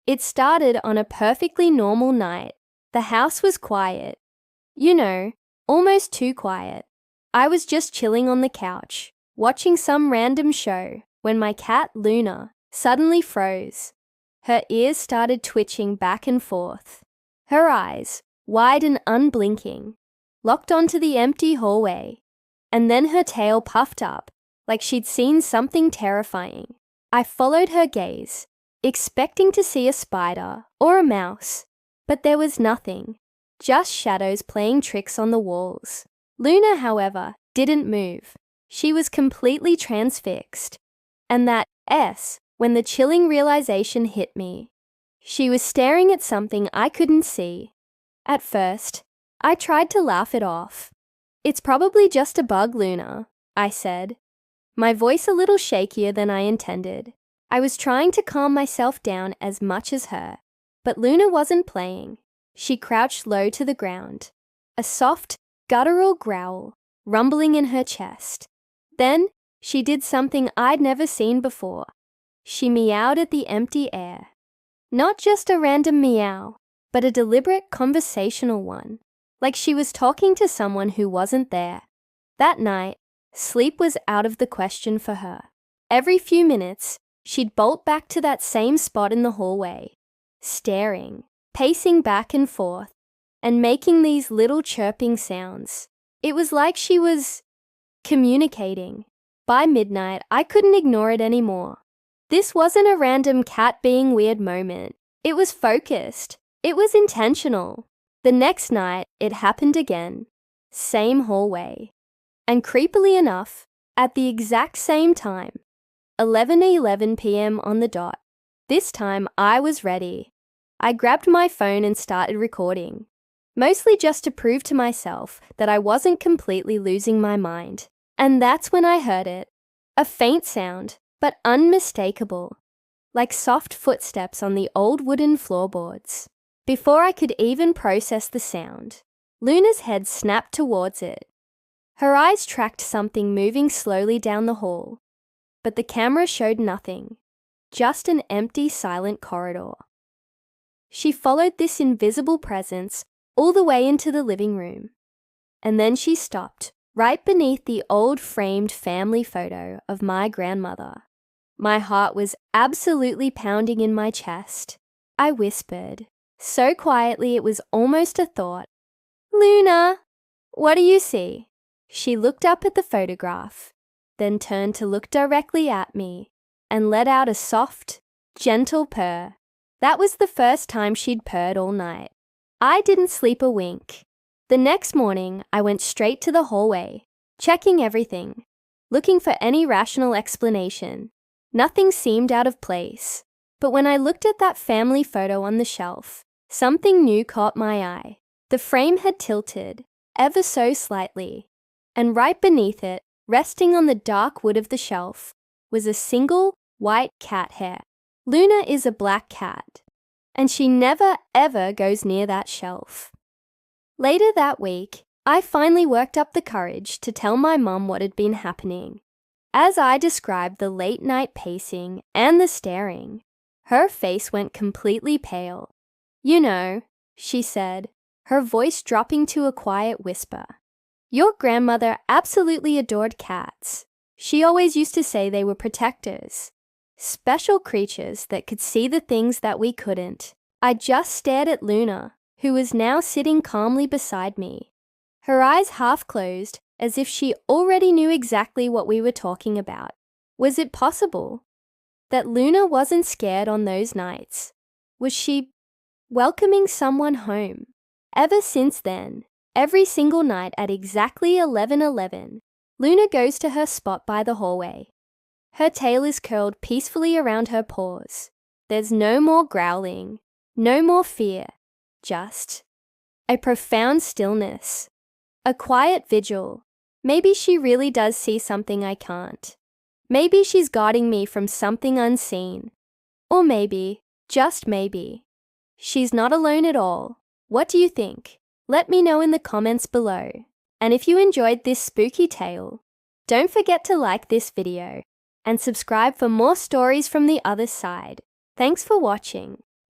It started on a perfectly normal night. The house was quiet. You know, almost too quiet. I was just chilling on the couch, watching some random show, when my cat, Luna, suddenly froze. Her ears started twitching back and forth. Her eyes, wide and unblinking, locked onto the empty hallway. And then her tail puffed up, like she'd seen something terrifying. I followed her gaze, expecting to see a spider or a mouse, but there was nothing, just shadows playing tricks on the walls. Luna, however, didn't move. She was completely transfixed. And that S, when the chilling realization hit me. She was staring at something I couldn't see. At first, I tried to laugh it off. "It's probably just a bug, Luna," I said, my voice a little shakier than I intended. I was trying to calm myself down as much as her, but Luna wasn't playing. She crouched low to the ground, a soft, guttural growl rumbling in her chest. Then she did something I'd never seen before. She meowed at the empty air. Not just a random meow, but a deliberate conversational one, like she was talking to someone who wasn't there. That night, sleep was out of the question for her. Every few minutes, she'd bolt back to that same spot in the hallway, staring, pacing back and forth, and making these little chirping sounds. It was like she was communicating. By midnight, I couldn't ignore it anymore. This wasn't a random cat being weird moment. It was focused. It was intentional. The next night, it happened again. Same hallway. And creepily enough, at the exact same time, 11:11 p.m. on the dot. This time, I was ready. I grabbed my phone and started recording, mostly just to prove to myself that I wasn't completely losing my mind. And that's when I heard it. A faint sound, but unmistakable, like soft footsteps on the old wooden floorboards. Before I could even process the sound, Luna's head snapped towards it. Her eyes tracked something moving slowly down the hall, but the camera showed nothing, just an empty, silent corridor. She followed this invisible presence all the way into the living room, and then she stopped right beneath the old framed family photo of my grandmother. My heart was absolutely pounding in my chest. I whispered, so quietly it was almost a thought, "Luna, what do you see?" She looked up at the photograph, then turned to look directly at me and let out a soft, gentle purr. That was the first time she'd purred all night. I didn't sleep a wink. The next morning, I went straight to the hallway, checking everything, looking for any rational explanation. Nothing seemed out of place. But when I looked at that family photo on the shelf, something new caught my eye. The frame had tilted, ever so slightly, and right beneath it, resting on the dark wood of the shelf, was a single white cat hair. Luna is a black cat, and she never ever goes near that shelf. Later that week, I finally worked up the courage to tell my mum what had been happening. As I described the late-night pacing and the staring, her face went completely pale. "You know," she said, her voice dropping to a quiet whisper, "your grandmother absolutely adored cats. She always used to say they were protectors, special creatures that could see the things that we couldn't." I just stared at Luna, who was now sitting calmly beside me, her eyes half closed as if she already knew exactly what we were talking about. Was it possible that Luna wasn't scared on those nights? Was she welcoming someone home? Ever since then, every single night at exactly 11:11, Luna goes to her spot by the hallway. Her tail is curled peacefully around her paws. There's no more growling, no more fear, just a profound stillness, a quiet vigil. Maybe she really does see something I can't. Maybe she's guarding me from something unseen. Or maybe, just maybe, she's not alone at all. What do you think? Let me know in the comments below. And if you enjoyed this spooky tale, don't forget to like this video and subscribe for more stories from the other side. Thanks for watching.